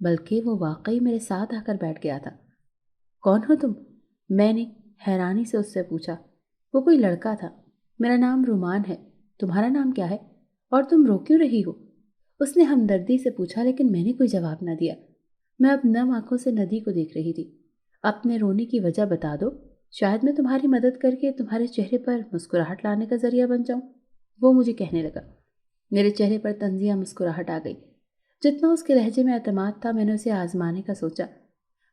بلکہ وہ واقعی میرے ساتھ آ کر بیٹھ گیا تھا۔ کون ہو تم؟ میں نے حیرانی سے اس سے پوچھا۔ وہ کوئی لڑکا تھا۔ میرا نام رومان ہے، تمہارا نام کیا ہے؟ اور تم رو کیوں رہی ہو؟ اس نے ہمدردی سے پوچھا، لیکن میں نے کوئی جواب نہ دیا۔ میں اب نم آنکھوں سے ندی کو دیکھ رہی تھی۔ اپنے رونے کی وجہ بتا دو، شاید میں تمہاری مدد کر کے تمہارے چہرے پر مسکراہٹ لانے کا ذریعہ بن جاؤں، وہ مجھے کہنے لگا۔ میرے چہرے پر طنزیہ مسکراہٹ آ گئی۔ جتنا اس کے لہجے میں اعتماد تھا، میں نے اسے آزمانے کا سوچا۔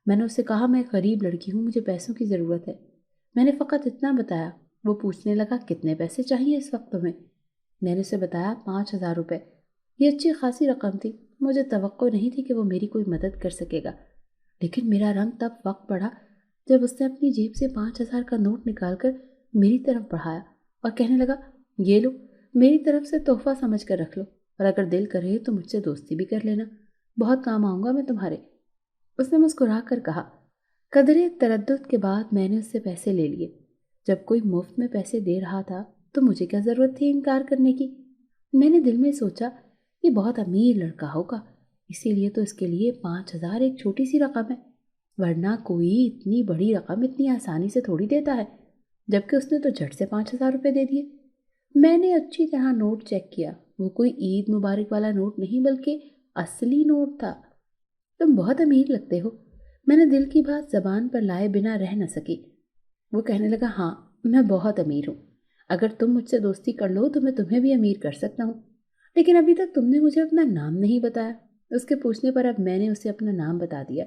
میں نے اس سے کہا، میں ایک غریب لڑکی ہوں، مجھے پیسوں کی ضرورت ہے۔ میں نے فقط اتنا بتایا۔ وہ پوچھنے لگا، کتنے پیسے چاہیے اس وقت تمہیں؟ میں نے اسے بتایا 5,000 روپے۔ یہ اچھی خاصی رقم تھی، مجھے توقع نہیں تھی کہ وہ میری کوئی مدد کر سکے گا، لیکن میرا رنگ تب وقت بڑھا جب اس نے اپنی جیب سے 5,000 کا نوٹ نکال کر میری طرف بڑھایا اور کہنے لگا، یہ لو، میری طرف سے تحفہ سمجھ کر رکھ لو، اور اگر دل کرے تو مجھ سے دوستی بھی کر لینا، بہت کام آؤں گا میں تمہارے۔ اس نے مسکرا کر کہا۔ قدرے تردد کے بعد میں نے اس سے پیسے لے لیے۔ جب کوئی مفت میں پیسے دے رہا تھا تو مجھے کیا ضرورت تھی انکار کرنے کی؟ میں نے دل میں سوچا، یہ بہت امیر لڑکا ہوگا، اسی لیے تو اس کے لیے 5,000 ایک چھوٹی سی رقم ہے، ورنہ کوئی اتنی بڑی رقم اتنی آسانی سے تھوڑی دیتا ہے، جبکہ اس نے تو جھٹ سے 5,000 روپے دے دیے۔ میں نے اچھی طرح نوٹ چیک کیا، وہ کوئی عید مبارک والا نوٹ نہیں بلکہ اصلی نوٹ تھا۔ تم بہت امیر لگتے ہو، میں نے دل کی بات زبان پر لائے بنا رہ نہ سکی۔ وہ کہنے لگا، ہاں میں بہت امیر ہوں، اگر تم مجھ سے دوستی کر لو تو میں تمہیں بھی امیر کر سکتا ہوں، لیکن ابھی تک تم نے مجھے اپنا نام نہیں بتایا۔ اس کے پوچھنے پر اب میں نے اسے اپنا نام بتا دیا۔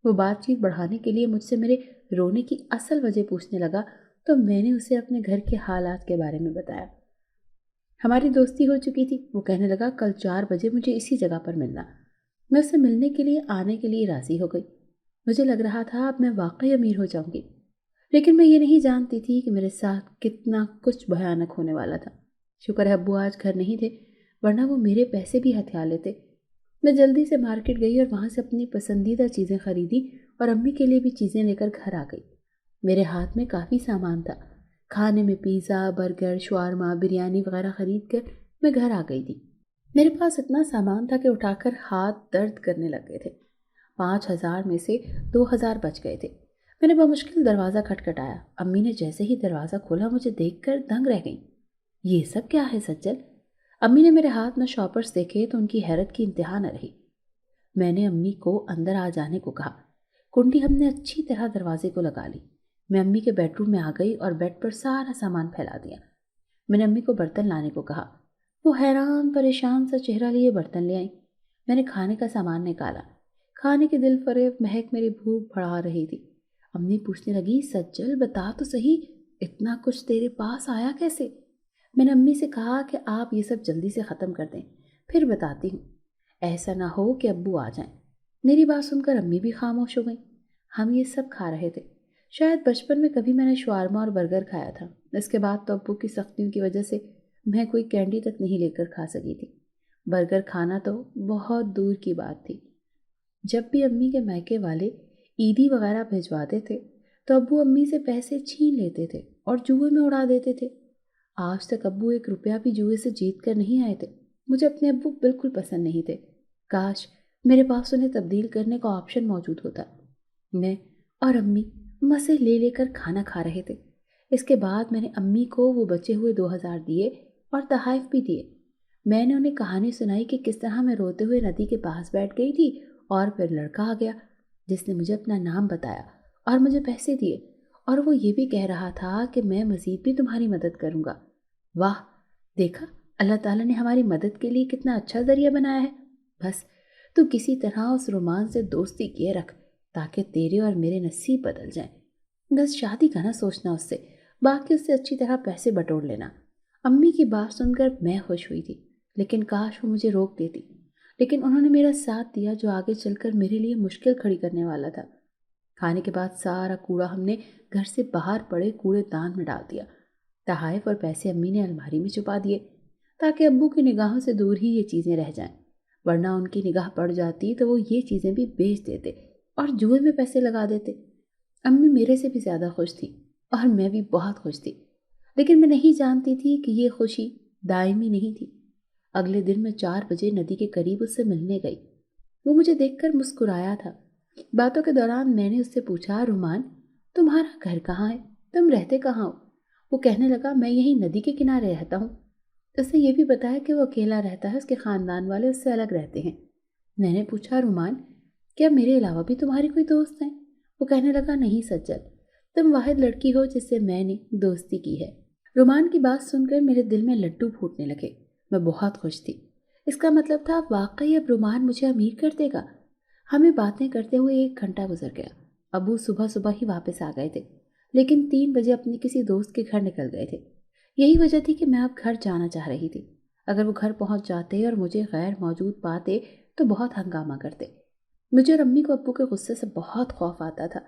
وہ بات چیت بڑھانے کے لیے مجھ سے میرے رونے کی اصل وجہ پوچھنے لگا تو میں نے اسے اپنے گھر کے حالات کے بارے میں بتایا۔ ہماری دوستی ہو چکی تھی۔ وہ کہنے لگا، کل 4 بجے مجھے اسی جگہ پر ملنا۔ میں اسے ملنے کے لیے آنے کے لیے راضی ہو گئی۔ مجھے لگ رہا تھا اب میں واقعی امیر ہو جاؤں گی، لیکن میں یہ نہیں جانتی تھی کہ میرے ساتھ کتنا کچھ بھیانک ہونے والا تھا۔ شکر ہے ابو آج گھر نہیں تھے، ورنہ وہ میرے پیسے بھی ہتھیا لیتے۔ میں جلدی سے مارکیٹ گئی اور وہاں سے اپنی پسندیدہ چیزیں خریدی اور امی کے لیے بھی چیزیں لے کر گھر آ گئی۔ میرے ہاتھ میں کافی سامان تھا، کھانے میں پیزا، برگر، شاورما، بریانی وغیرہ خرید کر میں گھر آ گئی تھی۔ میرے پاس اتنا سامان تھا کہ اٹھا کر ہاتھ درد کرنے لگ گئے تھے۔ 5,000 میں سے 2,000 بچ گئے تھے۔ میں نے بمشکل دروازہ کھٹکھٹایا۔ امی نے جیسے ہی دروازہ کھولا مجھے دیکھ کر دنگ رہ گئیں۔ یہ سب کیا ہے سجل؟ امی نے میرے ہاتھ میں شاپرز دیکھے تو ان کی حیرت کی انتہا نہ رہی۔ میں نے امی کو اندر آ جانے کو کہا۔ کنڈی ہم نے اچھی طرح دروازے کو لگا لی۔ میں امی کے بیڈ روم میں آ گئی اور بیڈ پر سارا سامان پھیلا دیا۔ میں نے امی کو برتن لانے کو کہا۔ وہ حیران پریشان سا چہرہ لیے برتن لے آئیں۔ میں نے کھانے کا سامان نکالا۔ کھانے کی دل فریب مہک میری بھوک بڑھا رہی تھی۔ امی پوچھنے لگی، سجل بتا تو صحیح، اتنا کچھ تیرے پاس آیا کیسے؟ میں نے امی سے کہا کہ آپ یہ سب جلدی سے ختم کر دیں، پھر بتاتی ہوں، ایسا نہ ہو کہ ابو آ جائیں۔ میری بات سن کر امی بھی خاموش ہو گئیں۔ ہم یہ سب کھا رہے تھے۔ شاید بچپن میں کبھی میں نے شاورما اور برگر کھایا تھا، اس کے بعد تو ابو کی سختیوں کی وجہ سے میں کوئی کینڈی تک نہیں لے کر کھا سکی تھی۔ برگر کھانا تو بہت دور کی بات تھی۔ جب بھی امی کے میکے والے عیدی وغیرہ بھجواتے تھے تو ابو امی سے پیسے چھین لیتے تھے اور جوئے میں اڑا دیتے تھے۔ آج تک ابو 1 روپیہ بھی جوئے سے جیت کر نہیں آئے تھے۔ مجھے اپنے ابو بالکل پسند نہیں تھے۔ کاش میرے پاس انہیں تبدیل کرنے کا آپشن موجود ہوتا۔ میں اور امی مزے لے لے کر کھانا کھا رہے تھے۔ اس کے بعد میں نے امی کو وہ بچے ہوئے 2,000 دیے اور تحائف بھی دیے۔ میں نے انہیں کہانی سنائی کہ کس طرح میں روتے ہوئے ندی کے پاس بیٹھ گئی تھی اور پھر لڑکا آ گیا جس نے مجھے اپنا نام بتایا اور مجھے پیسے دیے، اور وہ یہ بھی کہہ رہا تھا کہ میں مزید بھی تمہاری مدد کروں گا۔ واہ، دیکھا اللہ تعالیٰ نے ہماری مدد کے لیے کتنا اچھا ذریعہ بنایا ہے۔ بس تو کسی طرح اس رومان سے دوستی کیے رکھ تاکہ تیرے اور میرے نصیب بدل جائیں۔ بس شادی کا نہ سوچنا اس سے، باقی اس سے اچھی طرح پیسے بٹور لینا۔ امی کی بات سن کر میں خوش ہوئی تھی، لیکن کاش وہ مجھے روک دیتی، لیکن انہوں نے میرا ساتھ دیا جو آگے چل کر میرے لیے مشکل کھڑی کرنے والا تھا۔ کھانے کے بعد سارا کوڑا ہم نے گھر سے باہر پڑے کوڑے دان میں ڈال دیا۔ تحائف اور پیسے امی نے الماری میں چھپا دیے تاکہ ابو کی نگاہوں سے دور ہی یہ چیزیں رہ جائیں، ورنہ ان کی نگاہ پڑ جاتی تو وہ یہ چیزیں بھی بیچ دیتے اور جوئے میں پیسے لگا دیتے۔ امی میرے سے بھی زیادہ خوش تھی اور میں بھی بہت خوش تھی، لیکن میں نہیں جانتی تھی کہ یہ خوشی دائمی نہیں تھی۔ اگلے دن میں 4 بجے ندی کے قریب اس سے ملنے گئی۔ وہ مجھے دیکھ کر مسکرایا تھا۔ باتوں کے دوران میں نے اس سے پوچھا، رومان تمہارا گھر کہاں ہے؟ تم رہتے کہاں ہو؟ وہ کہنے لگا، میں یہی ندی کے کنارے رہتا ہوں۔ اس نے یہ بھی بتایا کہ وہ اکیلا رہتا ہے، اس کے خاندان والے اس سے الگ رہتے ہیں۔ میں نے پوچھا، رومان کیا میرے علاوہ بھی تمہاری کوئی دوست ہیں؟ وہ کہنے لگا، نہیں سجل، تم واحد لڑکی ہو جس سے میں نے دوستی کی ہے۔ رومان کی بات سن کر میرے دل میں لڈو پھوٹنے لگے۔ میں بہت خوش تھی۔ اس کا مطلب تھا واقعی اب رومان مجھے امیر کر دے گا۔ ہمیں باتیں کرتے ہوئے 1 گھنٹہ گزر گیا۔ ابو صبح صبح ہی واپس آ گئے تھے، لیکن 3 بجے اپنے کسی دوست کے گھر نکل گئے تھے۔ یہی وجہ تھی کہ میں اب گھر جانا چاہ رہی تھی۔ اگر وہ گھر پہنچ جاتے اور مجھے غیر موجود پاتے تو بہت ہنگامہ کرتے۔ مجھے اور امی کو ابو کے غصے سے بہت خوف آتا تھا۔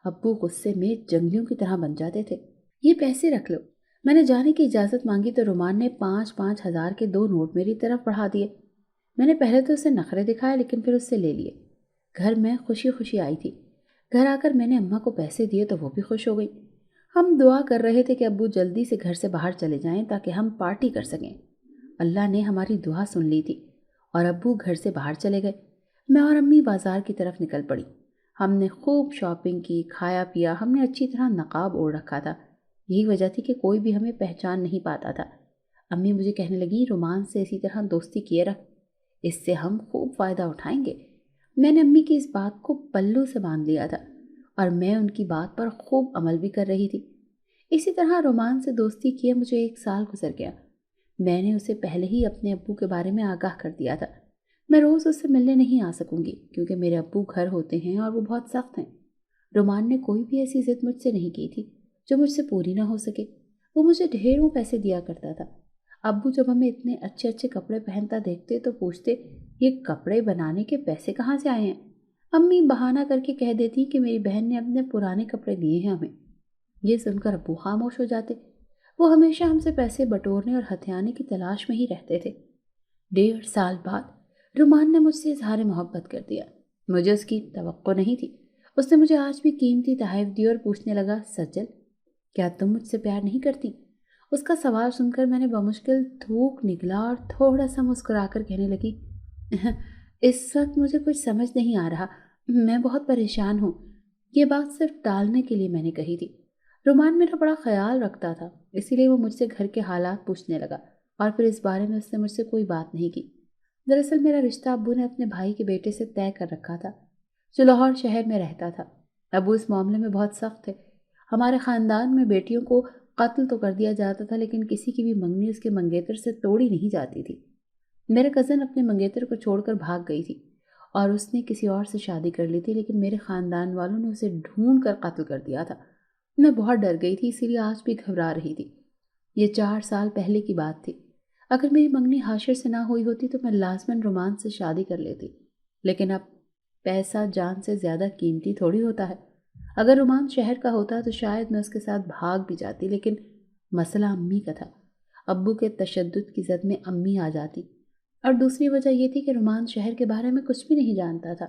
ابو غصے میں جنگلیوں کی طرح بن جاتے تھے۔ یہ پیسے رکھ لو۔ میں نے جانے کی اجازت مانگی تو رومان نے 5,000 کے 2 نوٹ میری طرف بڑھا دیے۔ میں نے پہلے تو اسے نخرے دکھائے، لیکن پھر اس سے لے لیے۔ گھر میں خوشی خوشی آئی تھی۔ گھر آ کر میں نے اماں کو پیسے دیے تو وہ بھی خوش ہو گئی۔ ہم دعا کر رہے تھے کہ ابو جلدی سے گھر سے باہر چلے جائیں تاکہ ہم پارٹی کر سکیں۔ اللہ نے ہماری دعا سن لی تھی اور ابو گھر سے باہر چلے گئے۔ میں اور امی بازار کی طرف نکل پڑی۔ ہم نے خوب شاپنگ کی، کھایا پیا۔ ہم نے اچھی طرح نقاب اوڑھ رکھا تھا۔ یہی وجہ تھی کہ کوئی بھی ہمیں پہچان نہیں پاتا تھا۔ امی مجھے کہنے لگی، رومان سے اسی طرح دوستی کیے رکھ، اس سے ہم خوب فائدہ اٹھائیں گے۔ میں نے امی کی اس بات کو پلو سے باندھ لیا تھا اور میں ان کی بات پر خوب عمل بھی کر رہی تھی۔ اسی طرح رومان سے دوستی کیے مجھے 1 سال گزر گیا۔ میں نے اسے پہلے ہی اپنے ابو کے بارے میں آگاہ کر دیا تھا۔ میں روز اس سے ملنے نہیں آ سکوں گی کیونکہ میرے ابو گھر ہوتے ہیں اور وہ بہت سخت ہیں۔ رومان نے کوئی بھی ایسی ضد مجھ سے نہیں کی تھی جو مجھ سے پوری نہ ہو سکے۔ وہ مجھے ڈھیروں پیسے دیا کرتا تھا۔ ابو جب ہمیں اتنے اچھے اچھے کپڑے پہنتا دیکھتے تو پوچھتے، یہ کپڑے بنانے کے پیسے کہاں سے آئے ہیں؟ امی بہانہ کر کے کہہ دیتی کہ میری بہن نے اپنے پرانے کپڑے دیے ہیں ہمیں۔ یہ سن کر ابو خاموش ہو جاتے۔ وہ ہمیشہ ہم سے پیسے بٹورنے اور ہتھیانے کی تلاش میں ہی رہتے تھے۔ 1.5 سال بعد رومان نے مجھ سے اظہار محبت کر دیا۔ مجھے اس کی توقع نہیں تھی۔ اس نے مجھے آج بھی قیمتی تحائف دی اور پوچھنے لگا، سجل کیا تم مجھ سے پیار نہیں کرتی؟ اس کا سوال سن کر میں نے بمشکل تھوک نکلا اور تھوڑا سا مسکرا کر کہنے لگی، اس وقت مجھے کچھ سمجھ نہیں آ رہا، میں بہت پریشان ہوں۔ یہ بات صرف ٹالنے کے لیے میں نے کہی تھی۔ رومان میرا بڑا خیال رکھتا تھا، اسی لیے وہ مجھ سے گھر کے حالات پوچھنے لگا اور پھر اس بارے میں اس نے مجھ سے کوئی بات نہیں کی۔ دراصل میرا رشتہ ابو نے اپنے بھائی کے بیٹے سے طے کر رکھا تھا جو لاہور شہر میں رہتا تھا۔ ابو اس معاملے میں بہت سخت تھے۔ ہمارے خاندان میں بیٹیوں کو قتل تو کر دیا جاتا تھا، لیکن کسی کی بھی منگنی اس کے منگیتر سے توڑی نہیں جاتی تھی۔ میرے کزن اپنے منگیتر کو چھوڑ کر بھاگ گئی تھی اور اس نے کسی اور سے شادی کر لی تھی، لیکن میرے خاندان والوں نے اسے ڈھونڈ کر قتل کر دیا تھا۔ میں بہت ڈر گئی تھی، اسی لیے آج بھی گھبرا رہی تھی۔ یہ 4 سال پہلے کی بات تھی۔ اگر میری منگنی حاشر سے نہ ہوئی ہوتی تو میں لازماً رومان سے شادی کر لیتی، لیکن اب پیسہ جان سے زیادہ قیمتی تھوڑی ہوتا ہے۔ اگر رومان شہر کا ہوتا تو شاید میں اس کے ساتھ بھاگ بھی جاتی، لیکن مسئلہ امی کا تھا۔ ابو کے تشدد کی زد میں امی آ جاتی، اور دوسری وجہ یہ تھی کہ رومان شہر کے بارے میں کچھ بھی نہیں جانتا تھا۔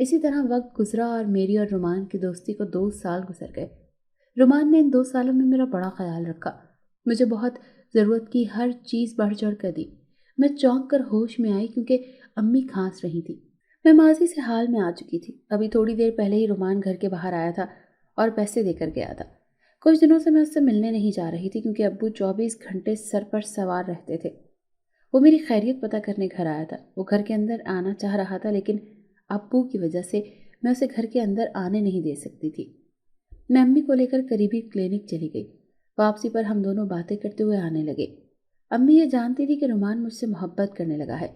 اسی طرح وقت گزرا اور میری اور رومان کی دوستی کو 2 سال گزر گئے۔ رومان نے ان 2 سالوں میں میرا بڑا خیال رکھا، مجھے بہت ضرورت کی ہر چیز بڑھ چڑھ کر دی۔ میں چونک کر ہوش میں آئی کیونکہ امی کھانس رہی تھی۔ میں ماضی سے حال میں آ چکی تھی۔ ابھی تھوڑی دیر پہلے ہی رومان گھر کے باہر آیا تھا اور پیسے دے کر گیا تھا۔ کچھ دنوں سے میں اس سے ملنے نہیں جا رہی تھی کیونکہ ابو 24 گھنٹے سر پر سوار رہتے تھے۔ وہ میری خیریت پتہ کرنے گھر آیا تھا۔ وہ گھر کے اندر آنا چاہ رہا تھا، لیکن ابو کی وجہ سے میں اسے گھر کے اندر آنے نہیں دے سکتی تھی۔ میں امی کو لے کر قریبی کلینک چلی گئی۔ واپسی پر ہم دونوں باتیں کرتے ہوئے آنے لگے۔ امی یہ جانتی تھی کہ رومان مجھ سے محبت کرنے لگا ہے۔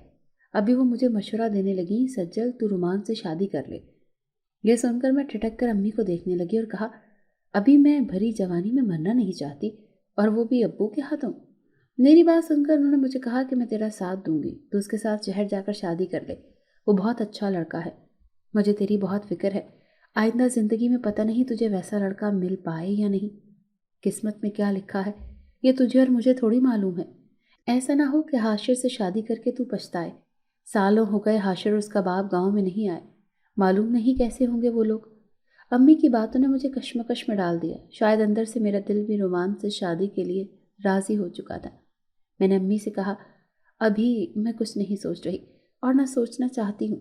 ابھی وہ مجھے مشورہ دینے لگی، سجل تو رومان سے شادی کر لے۔ یہ سن کر میں ٹھٹک کر امی کو دیکھنے لگی اور کہا، ابھی میں بھری جوانی میں مرنا نہیں چاہتی، اور وہ بھی ابو کے ہاتھوں۔ میری بات سن کر انہوں نے مجھے کہا کہ میں تیرا ساتھ دوں گی، تو اس کے ساتھ شہر جا کر شادی کر لے، وہ بہت اچھا لڑکا ہے۔ مجھے تیری بہت فکر ہے، آئندہ زندگی میں پتہ نہیں تجھے ویسا لڑکا مل پائے یا نہیں۔ قسمت میں کیا لکھا ہے یہ تجھے اور مجھے تھوڑی معلوم ہے۔ ایسا نہ ہو کہ حاشر سے شادی کر کے تو پچھتائے۔ سالوں ہو گئے حاشر اور اس کا باپ گاؤں میں نہیں آئے، معلوم نہیں کیسے ہوں گے وہ لوگ۔ امی کی باتوں نے مجھے کشمکش میں ڈال دیا۔ شاید اندر سے میرا دل بھی رومان سے شادی کے لیے راضی ہو چکا تھا۔ میں نے امی سے کہا، ابھی میں کچھ نہیں سوچ رہی اور نہ سوچنا چاہتی ہوں۔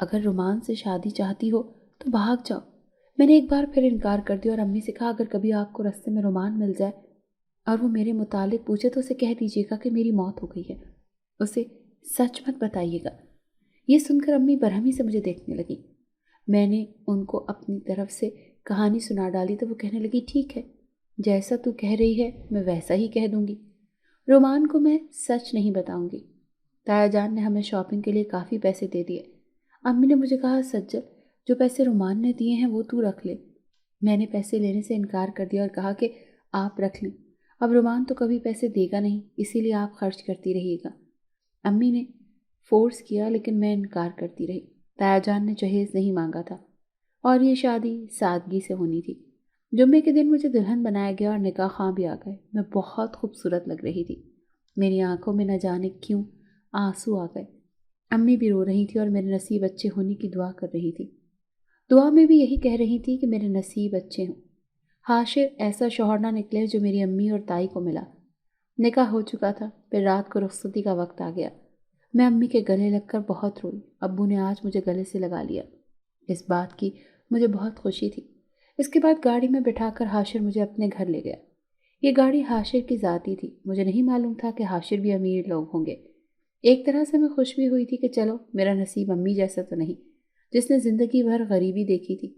اگر رومان سے شادی چاہتی ہو تو بھاگ جاؤ۔ میں نے ایک بار پھر انکار کر دیا اور امی سے کہا اگر کبھی آپ کو راستے میں رومان مل جائے اور وہ میرے متعلق پوچھے تو اسے کہہ دیجیے گا کہ میری موت ہو گئی ہے، اسے سچ مت بتائیے گا۔ یہ سن کر امی برہمی سے مجھے دیکھنے لگی۔ میں نے ان کو اپنی طرف سے کہانی سنا ڈالی تو وہ کہنے لگی ٹھیک ہے، جیسا تو کہہ رہی ہے میں ویسا ہی کہہ دوں گی، رومان کو میں سچ نہیں بتاؤں گی۔ تایا جان نے ہمیں شاپنگ کے لیے کافی پیسے دے دیے۔ امی نے مجھے کہا سجل جو پیسے رومان نے دیے ہیں وہ تو رکھ لے۔ میں نے پیسے لینے سے انکار کر دیا اور کہا کہ آپ رکھ لیں، اب رومان تو کبھی پیسے دے گا نہیں، اسی لیے آپ خرچ کرتی رہیے گا۔ امی نے فورس کیا لیکن میں انکار کرتی رہی۔ تایا جان نے جہیز نہیں مانگا تھا اور یہ شادی سادگی سے ہونی تھی۔ جمعے کے دن مجھے دلہن بنایا گیا اور نکاح خواں بھی آ گئے۔ میں بہت خوبصورت لگ رہی تھی، میری آنکھوں میں نہ جانے کیوں آنسو آ گئے۔ امی بھی رو رہی تھی اور میرے نصیب اچھے ہونے کی دعا کر رہی تھی۔ دعا میں بھی یہی کہہ رہی تھی کہ میرے نصیب اچھے ہوں، حاشر ایسا شوہر نہ نکلے جو میری امی اور تائی کو ملا۔ نکاح ہو چکا تھا، پھر رات کو رخصتی کا وقت آ گیا۔ میں امی کے گلے لگ کر بہت روئی۔ ابو نے آج مجھے گلے سے لگا لیا، اس بات کی مجھے بہت خوشی تھی۔ اس کے بعد گاڑی میں بٹھا کر حاشر مجھے اپنے گھر لے گیا۔ یہ گاڑی حاشر کی ذاتی تھی، مجھے نہیں معلوم تھا کہ حاشر بھی امیر لوگ ہوں گے۔ ایک طرح سے میں خوش بھی ہوئی تھی کہ چلو میرا نصیب امی جیسا تو نہیں جس نے زندگی بھر غریبی دیکھی تھی۔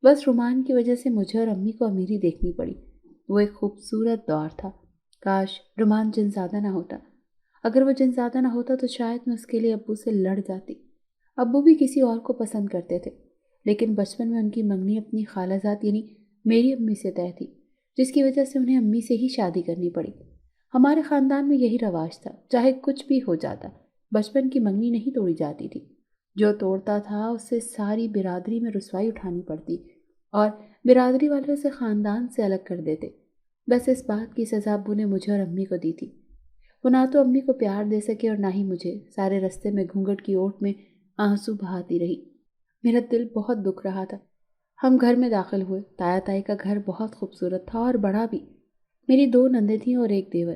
بس رومان کی وجہ سے مجھے اور امی کو امیری دیکھنی پڑی۔ وہ ایک خوبصورت دور تھا، کاش رومان جنزادہ نہ ہوتا۔ اگر وہ جنزادہ نہ ہوتا تو شاید میں اس کے لیے ابو سے لڑ جاتی۔ ابو بھی کسی اور کو پسند کرتے تھے، لیکن بچپن میں ان کی منگنی اپنی خالہ زاد یعنی میری امی سے طے تھی، جس کی وجہ سے انہیں امی سے ہی شادی کرنی پڑی۔ ہمارے خاندان میں یہی رواج تھا، چاہے کچھ بھی ہو جاتا بچپن کی منگنی نہیں توڑی جاتی تھی۔ جو توڑتا تھا اس سے ساری برادری میں رسوائی اٹھانی پڑتی اور برادری والے اسے خاندان سے الگ کر دیتے۔ بس اس بات کی سزا ابو نے مجھے اور امی کو دی تھی۔ وہ نہ تو امی کو پیار دے سکے اور نہ ہی مجھے۔ سارے رستے میں گھونگھٹ کی اوٹ میں آنسو بہاتی رہی۔ میرا دل بہت دکھ رہا تھا۔ ہم گھر میں داخل ہوئے۔ تایا تائی کا گھر بہت خوبصورت تھا اور بڑا بھی۔ میری 2 نندیں تھیں اور ایک دیور۔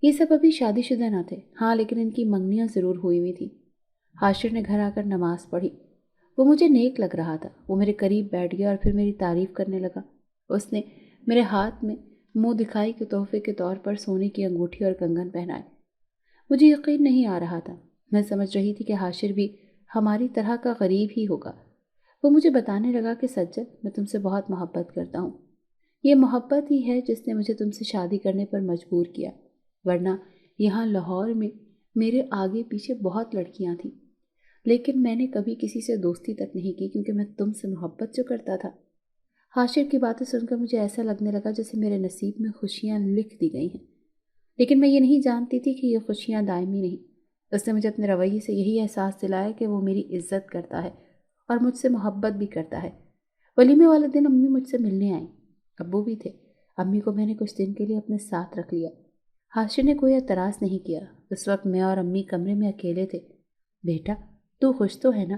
یہ سب ابھی شادی شدہ نہ تھے، ہاں لیکن ان کی منگنیاں ضرور ہوئی ہوئی تھیں۔ حاشر نے گھر آ کر نماز پڑھی۔ وہ مجھے نیک لگ رہا تھا۔ وہ میرے قریب بیٹھ گیا اور پھر میری تعریف کرنے لگا۔ اس نے میرے ہاتھ میں منہ دکھائی کے تحفے کے طور پر سونے کی انگوٹھی اور کنگن پہنائے۔ مجھے یقین نہیں آ رہا تھا۔ میں سمجھ رہی تھی کہ حاشر بھی ہماری طرح کا غریب ہی ہوگا۔ وہ مجھے بتانے لگا کہ سجل میں تم سے بہت محبت کرتا ہوں۔ یہ محبت ہی ہے جس نے مجھے تم سے شادی کرنے پر مجبور کیا، ورنہ یہاں لاہور میں میرے آگے پیچھے بہت لڑکیاں تھیں، لیکن میں نے کبھی کسی سے دوستی تک نہیں کی کیونکہ میں تم سے محبت جو کرتا تھا۔ حاشر کی باتیں سن کر مجھے ایسا لگنے لگا جیسے میرے نصیب میں خوشیاں لکھ دی گئی ہیں، لیکن میں یہ نہیں جانتی تھی کہ یہ خوشیاں دائمی نہیں۔ اس نے مجھے اپنے رویے سے یہی احساس دلایا کہ وہ میری عزت کرتا ہے اور مجھ سے محبت بھی کرتا ہے۔ ولیمے والے دن امی مجھ سے ملنے آئیں، ابو بھی تھے۔ امی کو میں نے کچھ دن کے لیے اپنے ساتھ رکھ لیا۔ حاشر نے کوئی اعتراض نہیں کیا۔ اس وقت میں اور امی کمرے میں اکیلے تھے۔ بیٹا تو خوش تو ہے نا؟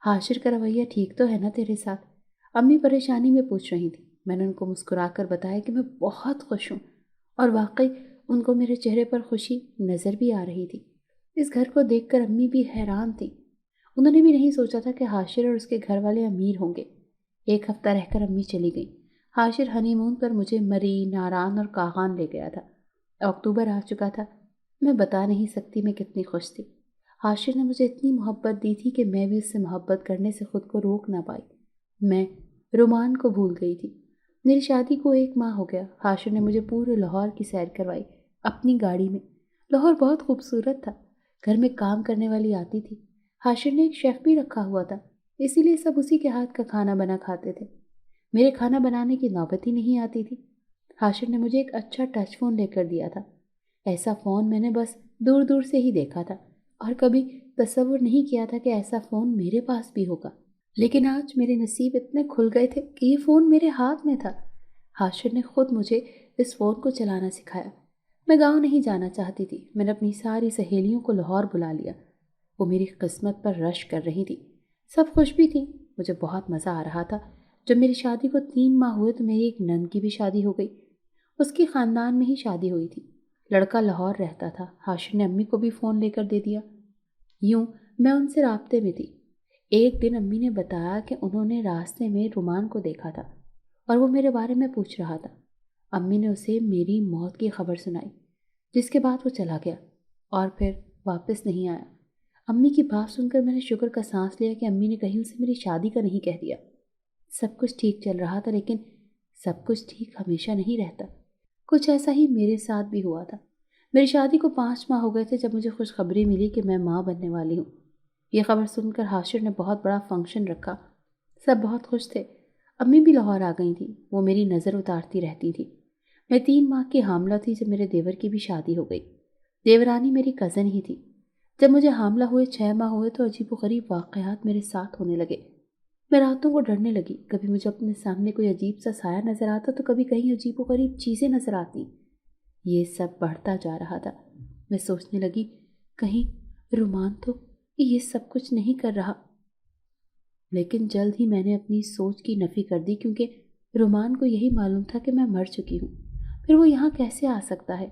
حاشر کا رویہ ٹھیک تو ہے نا تیرے ساتھ؟ امی پریشانی میں پوچھ رہی تھی۔ میں نے ان کو مسکرا کر بتایا کہ میں بہت خوش ہوں، اور واقعی ان کو میرے چہرے پر خوشی نظر بھی آ رہی تھی۔ اس گھر کو دیکھ کر امی بھی حیران تھی۔ انہوں نے بھی نہیں سوچا تھا کہ حاشر اور اس کے گھر والے امیر ہوں گے۔ 1 ہفتہ رہ کر امی چلی گئیں۔ حاشر ہنی مون پر مجھے مری، ناران اور کاغان لے گیا تھا۔ اکتوبر آ چکا تھا۔ میں بتا نہیں سکتی میں کتنی خوش تھی۔ حاشر نے مجھے اتنی محبت دی تھی کہ میں بھی اس سے محبت کرنے سے خود کو روک نہ پائی۔ میں رومان کو بھول گئی تھی۔ میری شادی کو 1 ماہ ہو گیا۔ حاشر نے مجھے پورے لاہور کی سیر کروائی اپنی گاڑی میں۔ لاہور بہت خوبصورت تھا۔ گھر میں کام کرنے والی آتی تھی۔ حاشر نے ایک شیف بھی رکھا ہوا تھا، اسی لیے سب اسی کے ہاتھ کا کھانا بنا کھاتے تھے۔ میرے کھانا بنانے کی نوبت ہی نہیں آتی تھی۔ حاشر نے مجھے ایک اچھا ٹچ فون لے کر دیا تھا۔ ایسا فون میں نے بس دور دور سے ہی دیکھا تھا اور کبھی تصور نہیں کیا تھا کہ ایسا فون میرے پاس بھی ہوگا، لیکن آج میرے نصیب اتنے کھل گئے تھے کہ یہ فون میرے ہاتھ میں تھا۔ حاشر نے خود مجھے اس فون کو چلانا سکھایا۔ میں گاؤں نہیں جانا چاہتی تھی۔ میں نے اپنی ساری سہیلیوں کو لاہور بلا لیا۔ وہ میری قسمت پر رش کر رہی تھی۔ سب خوش بھی تھیں۔ مجھے بہت مزہ آ رہا تھا۔ جب میری شادی کو 3 ماہ ہوئے تو میری ایک نند کی بھی شادی ہو گئی۔ اس کی خاندان میں ہی شادی ہوئی تھی۔ لڑکا لاہور رہتا تھا۔ حاشر نے امی کو بھی فون لے کر دے دیا۔ یوں میں ان سے رابطے میں تھی۔ ایک دن امی نے بتایا کہ انہوں نے راستے میں رومان کو دیکھا تھا اور وہ میرے بارے میں پوچھ رہا تھا۔ امی نے اسے میری موت کی خبر سنائی، جس کے بعد وہ چلا گیا اور پھر واپس نہیں آیا۔ امی کی بات سن کر میں نے شکر کا سانس لیا کہ امی نے کہیں اسے میری شادی کا نہیں کہہ دیا۔ سب کچھ ٹھیک چل رہا تھا، لیکن سب کچھ ٹھیک ہمیشہ نہیں رہتا۔ کچھ ایسا ہی میرے ساتھ بھی ہوا تھا۔ میری شادی کو 5 ماہ ہو گئے تھے جب مجھے خوشخبری ملی کہ میں ماں بننے والی ہوں۔ یہ خبر سن کر حاشر نے بہت بڑا فنکشن رکھا۔ سب بہت خوش تھے۔ امی بھی لاہور آ گئی تھیں۔ وہ میری نظر اتارتی رہتی تھی۔ میں 3 ماہ کی حاملہ تھی جب میرے دیور کی بھی شادی ہو گئی۔ دیورانی میری کزن ہی تھی۔ جب مجھے حاملہ ہوئے 6 ماہ ہوئے تو عجیب و غریب واقعات میرے ساتھ ہونے لگے۔ میں راتوں کو ڈرنے لگی۔ کبھی مجھے اپنے سامنے کوئی عجیب سا سایہ نظر آتا تو کبھی کہیں عجیب و غریب چیزیں نظر آتی۔ یہ سب بڑھتا جا رہا تھا۔ میں سوچنے لگی، کہیں رومان تو یہ سب کچھ نہیں کر رہا۔ لیکن جلد ہی میں نے اپنی سوچ کی نفی کر دی، کیونکہ رومان کو یہی معلوم تھا کہ میں مر چکی ہوں۔ پھر وہ یہاں کیسے آ سکتا ہے؟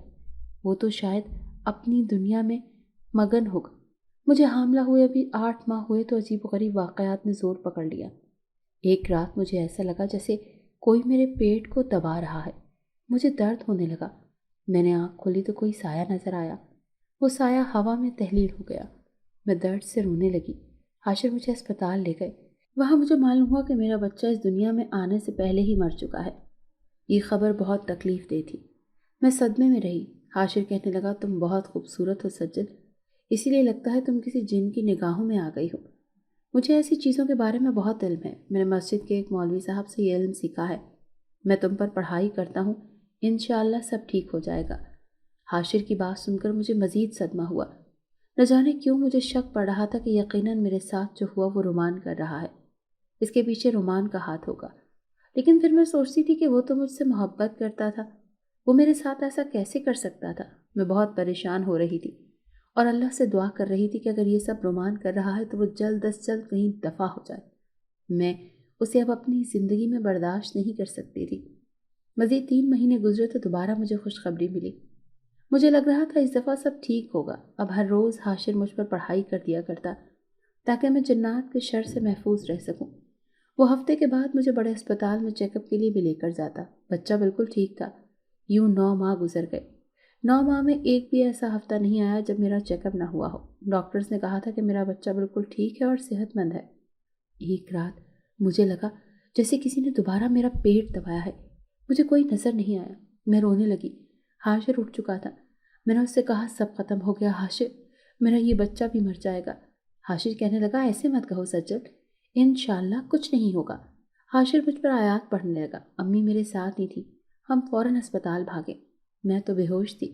وہ تو شاید اپنی دنیا میں مگن ہوگا۔ مجھے حاملہ ہوئے ابھی 8 ماہ ہوئے تو عجیب و غریب واقعات نے زور پکڑ لیا۔ ایک رات مجھے ایسا لگا جیسے کوئی میرے پیٹ کو دبا رہا ہے۔ مجھے درد ہونے لگا۔ میں نے آنکھ کھولی تو کوئی سایہ نظر آیا۔ وہ سایہ ہوا میں تحلیل ہو گیا۔ میں درد سے رونے لگی۔ حاشر مجھے اسپتال لے گئے۔ وہاں مجھے معلوم ہوا کہ میرا بچہ اس دنیا میں آنے سے پہلے ہی مر چکا ہے۔ یہ خبر بہت تکلیف دہ تھی۔ میں صدمے میں رہی۔ حاشر کہنے لگا، تم بہت خوبصورت ہو سجل، اسی لیے لگتا ہے تم کسی جن کی نگاہوں میں آ گئی ہو۔ مجھے ایسی چیزوں کے بارے میں بہت علم ہے۔ میں نے مسجد کے ایک مولوی صاحب سے یہ علم سیکھا ہے۔ میں تم پر پڑھائی کرتا ہوں، انشاءاللہ سب ٹھیک ہو جائے گا۔ حاشر کی بات سن کر مجھے مزید صدمہ ہوا۔ نہ جانے کیوں مجھے شک پڑ رہا تھا کہ یقیناً میرے ساتھ جو ہوا وہ رومان کر رہا ہے۔ اس کے پیچھے رومان کا ہاتھ ہوگا۔ لیکن پھر میں سوچتی تھی کہ وہ تو مجھ سے محبت کرتا تھا، وہ میرے ساتھ ایسا کیسے کر سکتا تھا؟ میں بہت پریشان ہو رہی تھی اور اللہ سے دعا کر رہی تھی کہ اگر یہ سب رومان کر رہا ہے تو وہ جلد از جلد کہیں دفع ہو جائے۔ میں اسے اب اپنی زندگی میں برداشت نہیں کر سکتی تھی۔ مزید 3 مہینے گزرے تو دوبارہ مجھے خوشخبری ملی۔ مجھے لگ رہا تھا اس دفعہ سب ٹھیک ہوگا۔ اب ہر روز حاشر مجھ پر پڑھائی کر دیا کرتا تاکہ میں جنات کے شر سے محفوظ رہ سکوں۔ وہ ہفتے کے بعد مجھے بڑے اسپتال میں چیک اپ کے لیے بھی لے کر جاتا۔ بچہ بالکل ٹھیک تھا۔ یوں 9 ماہ گزر گئے۔ 9 ماہ میں ایک بھی ایسا ہفتہ نہیں آیا جب میرا چیک اپ نہ ہوا ہو۔ ڈاکٹرز نے کہا تھا کہ میرا بچہ بالکل ٹھیک ہے اور صحت مند ہے۔ ایک رات مجھے لگا جیسے کسی نے دوبارہ میرا پیٹ دبایا ہے۔ مجھے کوئی نظر نہیں آیا۔ میں رونے لگی۔ حاشر اٹھ چکا تھا۔ میں نے اس سے کہا، سب ختم ہو گیا حاشر، میرا یہ بچہ بھی مر جائے گا۔ حاشر کہنے لگا، ایسے مت کہو سجل، انشاءاللہ کچھ نہیں ہوگا۔ حاشر مجھ پر آیات پڑھنے لگا۔ امی میرے ساتھ نہیں تھی۔ ہم فوراً اسپتال بھاگے۔ میں تو بے ہوش تھی۔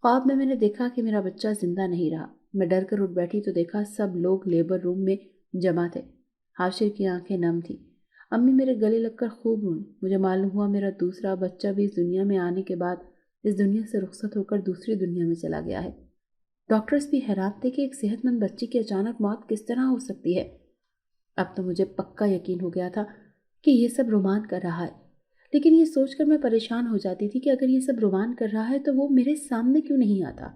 خواب میں نے دیکھا کہ میرا بچہ زندہ نہیں رہا۔ میں ڈر کر اٹھ بیٹھی تو دیکھا سب لوگ لیبر روم میں جمع تھے۔ حاشر کی آنکھیں نم تھیں۔ امی میرے گلے لگ کر خوب روئیں۔ مجھے معلوم ہوا میرا دوسرا بچہ بھی اس دنیا میں آنے کے بعد اس دنیا سے رخصت ہو کر دوسری دنیا میں چلا گیا ہے۔ ڈاکٹرز بھی حیران تھے کہ ایک صحت مند بچی کی اچانک موت کس طرح ہو سکتی ہے۔ اب تو مجھے پکا یقین ہو گیا تھا کہ یہ سب رومان کر رہا ہے، لیکن یہ سوچ کر میں پریشان ہو جاتی تھی کہ اگر یہ سب رومان کر رہا ہے تو وہ میرے سامنے کیوں نہیں آتا۔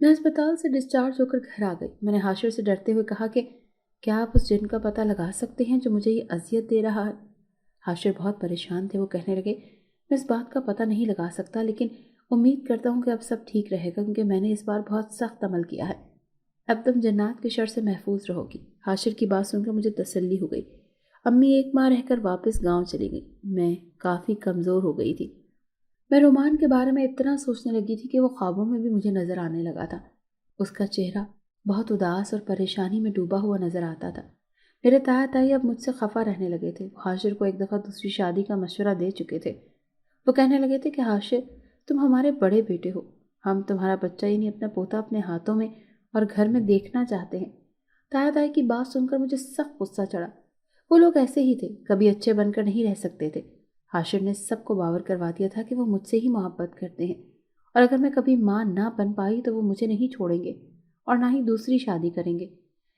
میں اسپتال سے ڈسچارج ہو کر گھر آ گئی۔ میں نے حاشر سے ڈرتے ہوئے کہا کہ کیا آپ اس جن کا پتہ لگا سکتے ہیں جو مجھے یہ اذیت دے رہا ہے؟ حاشر بہت پریشان تھے۔ وہ کہنے لگے، میں اس بات کا پتہ نہیں لگا سکتا، لیکن امید کرتا ہوں کہ اب سب ٹھیک رہے گا، کیونکہ میں نے اس بار بہت سخت عمل کیا ہے۔ اب تم جنات کے شر سے محفوظ رہو گی۔ حاشر کی بات سن کر مجھے تسلی ہو گئی۔ امی 1 ماہ رہ کر واپس گاؤں چلی گئی۔ میں کافی کمزور ہو گئی تھی۔ میں رومان کے بارے میں اتنا سوچنے لگی تھی کہ وہ خوابوں میں بھی مجھے نظر آنے لگا تھا۔ اس کا چہرہ بہت اداس اور پریشانی میں ڈوبا ہوا نظر آتا تھا۔ میرے تایا تائی اب مجھ سے خفا رہنے لگے تھے۔ وہ حاشر کو ایک دفعہ دوسری شادی کا مشورہ دے چکے تھے۔ وہ کہنے لگے تھے کہ حاشر، تم ہمارے بڑے بیٹے ہو، ہم تمہارا بچہ یعنی اپنا پوتا اپنے ہاتھوں میں اور گھر میں دیکھنا چاہتے ہیں۔ تایا تائی کی بات سن کر مجھے سخت غصہ چڑھا۔ وہ لوگ ایسے ہی تھے، کبھی اچھے بن کر نہیں رہ سکتے تھے۔ حاشر نے سب کو باور کروا دیا تھا کہ وہ مجھ سے ہی محبت کرتے ہیں، اور اگر میں کبھی ماں نہ بن پائی تو وہ مجھے نہیں چھوڑیں گے اور نہ ہی دوسری شادی کریں گے۔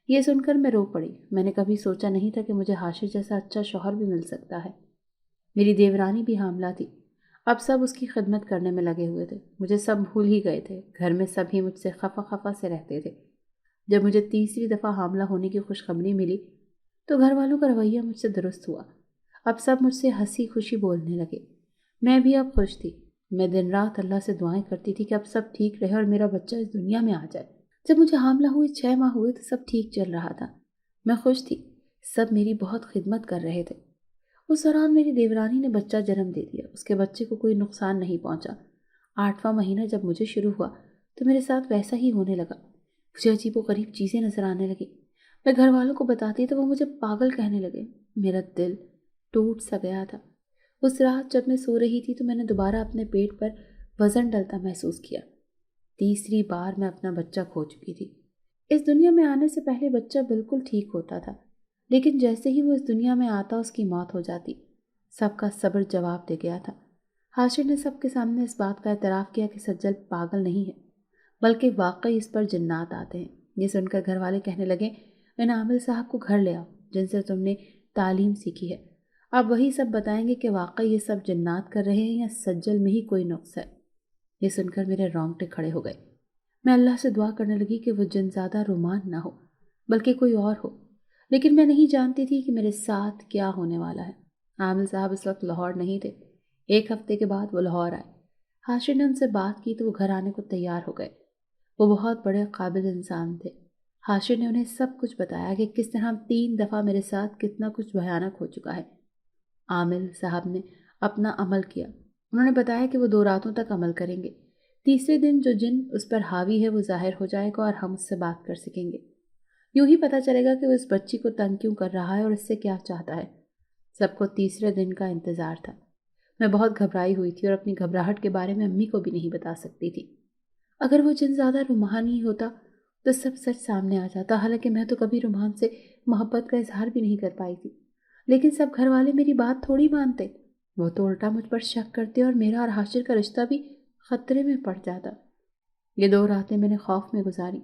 یہ سن کر میں رو پڑی۔ میں نے کبھی سوچا نہیں تھا کہ مجھے حاشر جیسا اچھا شوہر بھی مل سکتا ہے۔ میری دیورانی بھی حاملہ تھی۔ اب سب اس کی خدمت کرنے میں لگے ہوئے تھے۔ مجھے سب بھول ہی گئے تھے۔ گھر میں سب ہی مجھ سے خفا خفا سے رہتے تھے۔ جب مجھے تیسری دفعہ حاملہ ہونے کی خوشخبری ملی تو گھر والوں کا رویہ مجھ سے درست ہوا۔ اب سب مجھ سے ہنسی خوشی بولنے لگے۔ میں بھی اب خوش تھی۔ میں دن رات اللہ سے دعائیں کرتی تھی کہ اب سب ٹھیک رہے اور میرا بچہ اس دنیا میں آ جائے۔ جب مجھے حاملہ ہوئے 6 ماہ ہوئے تو سب ٹھیک چل رہا تھا۔ میں خوش تھی۔ سب میری بہت خدمت کر رہے تھے۔ اس دوران میری دیورانی نے بچہ جنم دے دیا۔ اس کے بچے کو کوئی نقصان نہیں پہنچا۔ 8واں مہینہ جب مجھے شروع ہوا تو میرے ساتھ ویسا ہی ہونے لگا۔ مجھے عجیب و غریب چیزیں نظر آنے لگی۔ میں گھر والوں کو بتاتی تو وہ مجھے پاگل کہنے لگے۔ میرا دل ٹوٹ سا گیا تھا۔ اس رات جب میں سو رہی تھی تو میں نے دوبارہ اپنے پیٹ پر وزن ڈلتا محسوس کیا۔ تیسری بار میں اپنا بچہ کھو چکی تھی۔ اس دنیا میں آنے سے پہلے بچہ بالکل ٹھیک ہوتا تھا، لیکن جیسے ہی وہ اس دنیا میں آتا اس کی موت ہو جاتی۔ سب کا صبر جواب دے گیا تھا۔ حاشر نے سب کے سامنے اس بات کا اعتراف کیا کہ سجل پاگل نہیں ہے، بلکہ واقعی اس پر جنات آتے ہیں۔ یہ سن کر گھر والے کہنے لگے، ان عامل صاحب کو گھر لے آؤ جن سے تم نے تعلیم سیکھی ہے۔ اب وہی سب بتائیں گے کہ واقعی یہ سب جنات کر رہے ہیں یا سجل میں ہی کوئی نقص ہے۔ یہ سن کر میرے رونگٹے کھڑے ہو گئے۔ میں اللہ سے دعا کرنے لگی کہ وہ جن زیادہ رومان نہ ہو بلکہ کوئی اور ہو، لیکن میں نہیں جانتی تھی کہ میرے ساتھ کیا ہونے والا ہے۔ عامل صاحب اس وقت لاہور نہیں تھے۔ 1 ہفتے کے بعد وہ لاہور آئے۔ حاشر نے ان سے بات کی تو وہ گھر آنے کو تیار ہو گئے۔ وہ بہت بڑے قابل انسان تھے۔ حاشر نے انہیں سب کچھ بتایا کہ کس طرح 3 دفعہ میرے ساتھ کتنا کچھ بھیانک ہو چکا ہے۔ عامل صاحب نے اپنا عمل کیا۔ انہوں نے بتایا کہ وہ 2 راتوں تک عمل کریں گے۔ تیسرے دن جو جن اس پر حاوی ہے وہ ظاہر ہو جائے گا اور ہم اس سے بات کر سکیں گے۔ یوں ہی پتہ چلے گا کہ وہ اس بچی کو تنگ کیوں کر رہا ہے اور اس سے کیا چاہتا ہے۔ سب کو تیسرے دن کا انتظار تھا۔ میں بہت گھبرائی ہوئی تھی اور اپنی گھبراہٹ کے بارے میں امی کو بھی نہیں بتا سکتی تھی۔ اگر وہ جن زیادہ رومانی ہوتا تو سب سچ سامنے آ جاتا، حالانکہ میں تو کبھی رومان سے محبت کا اظہار بھی نہیں کر پائی تھی۔ لیکن سب گھر والے میری بات تھوڑی مانتے۔ وہ تو الٹا مجھ پر شک کرتے اور میرا اور حاشر کا رشتہ بھی خطرے میں پڑ جاتا۔ یہ 2 راتیں میں نے خوف میں گزاری۔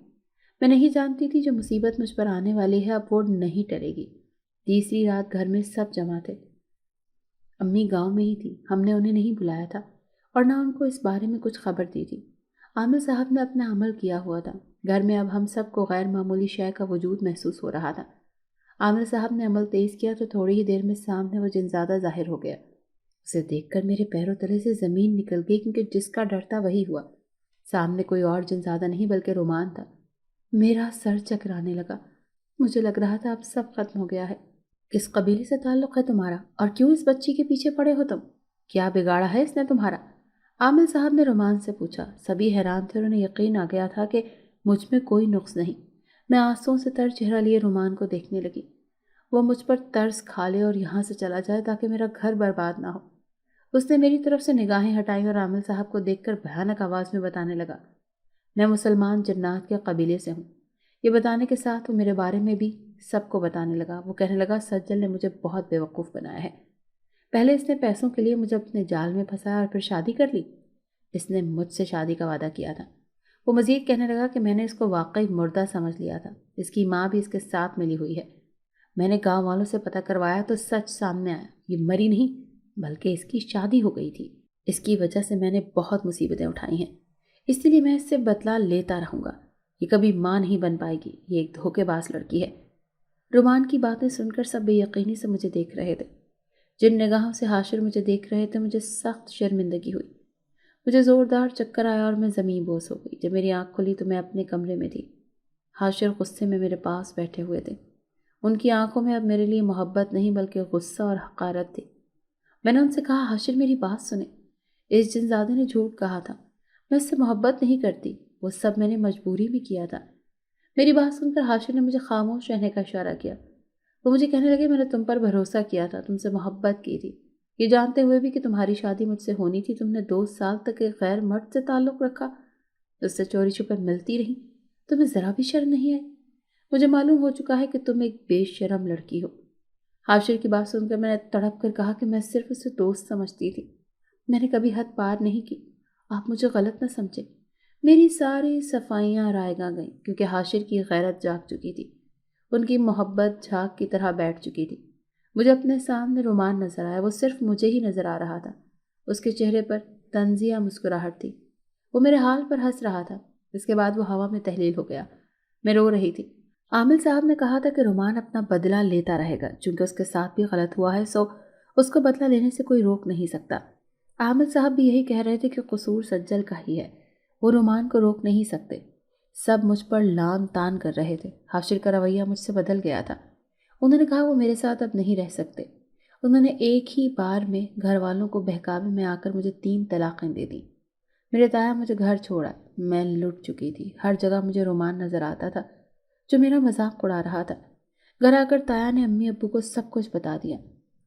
میں نہیں جانتی تھی جو مصیبت مجھ پر آنے والی ہے اب وہ نہیں ٹلے گی۔ تیسری رات گھر میں سب جمع تھے۔ امی گاؤں میں ہی تھی۔ ہم نے انہیں نہیں بلایا تھا اور نہ ان کو اس بارے میں کچھ خبر دی تھی۔ عامل صاحب نے اپنا عمل کیا ہوا تھا۔ گھر میں اب ہم سب کو غیر معمولی شے کا وجود محسوس ہو رہا تھا۔ عامل صاحب نے عمل تیز کیا تو تھوڑی ہی دیر میں سامنے وہ جنزادہ ظاہر ہو گیا۔ اسے دیکھ کر میرے پیروں تلے سے زمین نکل گئی، کیونکہ جس کا ڈر تھا وہی ہوا۔ سامنے کوئی اور جنزادہ نہیں بلکہ رومان تھا۔ میرا سر چکرانے لگا۔ مجھے لگ رہا تھا اب سب ختم ہو گیا ہے۔ کس قبیلے سے تعلق ہے تمہارا اور کیوں اس بچی کے پیچھے پڑے ہو تم؟ کیا بگاڑا ہے اس نے تمہارا؟ عامل صاحب نے رومان سے پوچھا۔ سبھی حیران تھے اور انہیں یقین آ گیا تھا کہ مجھ میں کوئی نقص نہیں۔ میں آنسوؤں سے تر چہرہ لیے رومان کو دیکھنے لگی۔ وہ مجھ پر ترس کھا لے اور یہاں سے چلا جائے تاکہ میرا گھر برباد نہ ہو۔ اس نے میری طرف سے نگاہیں ہٹائیں اور عامل صاحب کو دیکھ کر بھیانک آواز میں بتانے لگا، میں مسلمان جنات کے قبیلے سے ہوں۔ یہ بتانے کے ساتھ وہ میرے بارے میں بھی سب کو بتانے لگا۔ وہ کہنے لگا، سجل نے مجھے بہت بیوقوف بنایا ہے۔ پہلے اس نے پیسوں کے لیے مجھے اپنے جال میں پھنسایا اور پھر شادی کر لی۔ اس نے مجھ سے شادی کا وعدہ کیا تھا۔ وہ مزید کہنے لگا کہ میں نے اس کو واقعی مردہ سمجھ لیا تھا۔ اس کی ماں بھی اس کے ساتھ ملی ہوئی ہے۔ میں نے گاؤں والوں سے پتہ کروایا تو سچ سامنے آیا، یہ مری نہیں بلکہ اس کی شادی ہو گئی تھی۔ اس کی وجہ سے میں نے بہت مصیبتیں اٹھائی ہیں، اس لیے میں اس سے بدلہ لیتا رہوں گا۔ یہ کبھی ماں نہیں بن پائے گی، یہ ایک دھوکے باز لڑکی ہے۔ رومان کی باتیں سن کر سب بے یقینی سے مجھے دیکھ رہے تھے۔ جن نگاہوں سے حاشر مجھے دیکھ رہے تھے مجھے سخت شرمندگی ہوئی۔ مجھے زوردار چکر آیا اور میں زمین بوس ہو گئی۔ جب میری آنکھ کھلی تو میں اپنے کمرے میں تھی۔ حاشر غصے میں میرے پاس بیٹھے ہوئے تھے۔ ان کی آنکھوں میں اب میرے لیے محبت نہیں بلکہ غصہ اور حقارت تھی۔ میں نے ان سے کہا، حاشر میری بات سنیں، اس جنزادے نے جھوٹ کہا تھا، میں اس سے محبت نہیں کرتی، وہ سب میں نے مجبوری میں کیا تھا۔ میری بات سن کر حاشر نے مجھے خاموش رہنے کا اشارہ کیا۔ وہ مجھے کہنے لگے، میں نے تم پر بھروسہ کیا تھا، تم سے محبت کی تھی، یہ جانتے ہوئے بھی کہ تمہاری شادی مجھ سے ہونی تھی تم نے 2 سال تک ایک غیر مرد سے تعلق رکھا، اس سے چوری چھپے ملتی رہی، تمہیں ذرا بھی شرم نہیں آئی؟ مجھے معلوم ہو چکا ہے کہ تم ایک بے شرم لڑکی ہو۔ حاشر کی بات سن کر میں نے تڑپ کر کہا کہ میں صرف اسے دوست سمجھتی تھی، میں نے کبھی حد پار نہیں کی، آپ مجھے غلط نہ سمجھیں۔ میری ساری صفائیاں رائیگاں گئیں کیونکہ حاشر کی غیرت جاگ چکی تھی، ان کی محبت جھاگ کی طرح بیٹھ چکی تھی۔ مجھے اپنے سامنے رومان نظر آیا، وہ صرف مجھے ہی نظر آ رہا تھا۔ اس کے چہرے پر طنزیہ مسکراہٹ تھی، وہ میرے حال پر ہنس رہا تھا۔ اس کے بعد وہ ہوا میں تحلیل ہو گیا۔ میں رو رہی تھی۔ عامل صاحب نے کہا تھا کہ رومان اپنا بدلہ لیتا رہے گا، چونکہ اس کے ساتھ بھی غلط ہوا ہے سو اس کو بدلہ لینے سے کوئی روک نہیں سکتا۔ عامل صاحب بھی یہی کہہ رہے تھے کہ قصور سجل کا ہی ہے، وہ رومان کو روک نہیں سکتے۔ سب مجھ پر لان تان کر رہے تھے۔ حاشر کا رویہ مجھ سے بدل گیا تھا۔ انہوں نے کہا وہ میرے ساتھ اب نہیں رہ سکتے۔ انہوں نے ایک ہی بار میں گھر والوں کو بہکاوے میں آ کر مجھے 3 طلاقیں دے دیں۔ میرے تایا مجھے گھر چھوڑا، میں لٹ چکی تھی، ہر جگہ مجھے رومان نظر آتا تھا جو میرا مذاق اڑا رہا تھا۔ گھر آ کر تایا نے امی ابو کو سب کچھ بتا دیا۔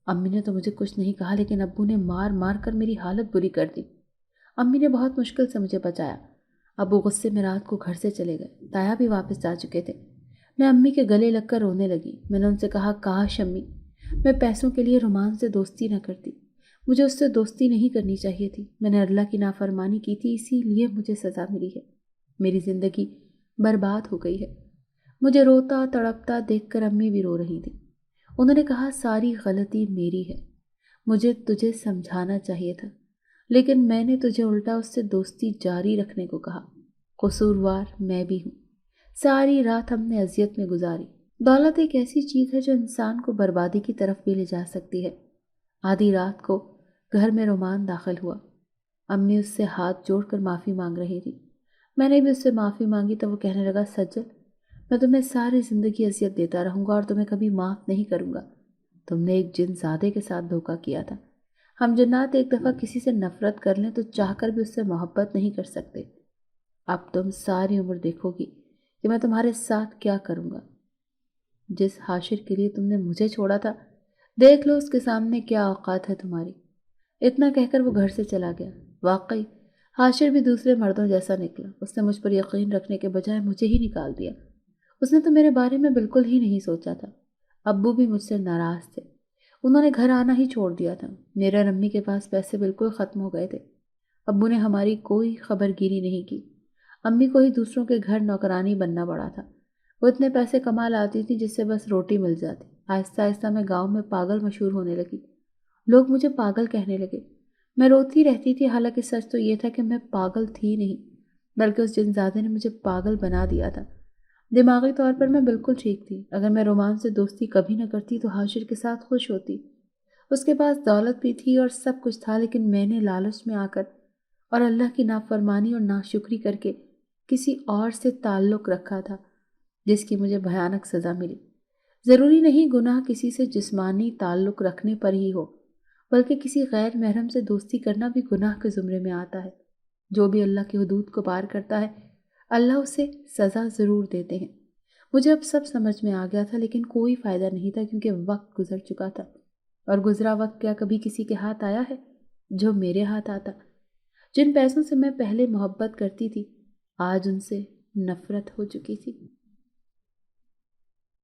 امی نے تو مجھے کچھ نہیں کہا، لیکن ابو نے مار مار کر میری حالت بری کر دی۔ امی نے بہت مشکل سے مجھے بچایا۔ ابو غصے میں رات کو گھر سے چلے گئے، تایا بھی واپس جا چکے تھے۔ میں امی کے گلے لگ کر رونے لگی۔ میں نے ان سے کہا، کاش امی میں پیسوں کے لیے رومان سے دوستی نہ کرتی، مجھے اس سے دوستی نہیں کرنی چاہیے تھی۔ میں نے اللہ کی نافرمانی کی تھی، اسی لیے مجھے سزا ملی ہے۔ میری زندگی برباد ہو گئی ہے۔ مجھے روتا تڑپتا دیکھ کر امی بھی رو رہی تھی۔ انہوں نے کہا، ساری غلطی میری ہے، مجھے تجھے سمجھانا چاہیے تھا، لیکن میں نے تجھے الٹا اس سے دوستی جاری رکھنے کو کہا۔ قصوروار میں بھی ہوں۔ ساری رات ہم نے اذیت میں گزاری۔ دولت ایک ایسی چیز ہے جو انسان کو بربادی کی طرف بھی لے جا سکتی ہے۔ آدھی رات کو گھر میں رومان داخل ہوا۔ امی اس سے ہاتھ جوڑ کر معافی مانگ رہی تھی۔ میں نے بھی اس سے معافی مانگی تو وہ کہنے لگا، سجل میں تمہیں ساری زندگی اذیت دیتا رہوں گا اور تمہیں کبھی معاف نہیں کروں گا۔ تم نے ایک جن زادے کے ساتھ دھوکہ کیا تھا۔ ہم جنات ایک دفعہ کسی سے نفرت کر لیں تو چاہ کر بھی اس سے محبت نہیں کر سکتے۔ اب تم ساری عمر دیکھو گی کہ میں تمہارے ساتھ کیا کروں گا۔ جس حاشر کے لیے تم نے مجھے چھوڑا تھا، دیکھ لو اس کے سامنے کیا اوقات ہے تمہاری۔ اتنا کہہ کر وہ گھر سے چلا گیا۔ واقعی حاشر بھی دوسرے مردوں جیسا نکلا۔ اس نے مجھ پر یقین رکھنے کے بجائے مجھے ہی نکال دیا۔ اس نے تو میرے بارے میں بالکل ہی نہیں سوچا تھا۔ ابو بھی مجھ سے ناراض تھے، انہوں نے گھر آنا ہی چھوڑ دیا تھا۔ میرے اور امی کے پاس پیسے بالکل ختم ہو گئے تھے۔ ابو نے ہماری کوئی خبر گیری نہیں کی۔ امی کو ہی دوسروں کے گھر نوکرانی بننا پڑا تھا۔ وہ اتنے پیسے کما لاتی تھی جس سے بس روٹی مل جاتی۔ آہستہ آہستہ میں گاؤں میں پاگل مشہور ہونے لگی۔ لوگ مجھے پاگل کہنے لگے۔ میں روتی رہتی تھی، حالانکہ سچ تو یہ تھا کہ میں پاگل تھی نہیں، بلکہ اس جنزادے نے مجھے پاگل بنا دیا تھا۔ دماغی طور پر میں بالکل ٹھیک تھی۔ اگر میں رومان سے دوستی کبھی نہ کرتی تو حاشر کے ساتھ خوش ہوتی۔ اس کے پاس دولت بھی تھی اور سب کچھ تھا، لیکن میں نے لالچ میں آ کر اور اللہ کی نافرمانی اور ناشکری کر کے کسی اور سے تعلق رکھا تھا، جس کی مجھے بھیانک سزا ملی۔ ضروری نہیں گناہ کسی سے جسمانی تعلق رکھنے پر ہی ہو، بلکہ کسی غیر محرم سے دوستی کرنا بھی گناہ کے زمرے میں آتا ہے۔ جو بھی اللہ کی حدود کو پار کرتا ہے، اللہ اسے سزا ضرور دیتے ہیں۔ مجھے اب سب سمجھ میں آ گیا تھا، لیکن کوئی فائدہ نہیں تھا کیونکہ وقت گزر چکا تھا، اور گزرا وقت کیا کبھی کسی کے ہاتھ آیا ہے جو میرے ہاتھ آتا؟ جن پیسوں سے میں پہلے محبت کرتی تھی، آج ان سے نفرت ہو چکی تھی۔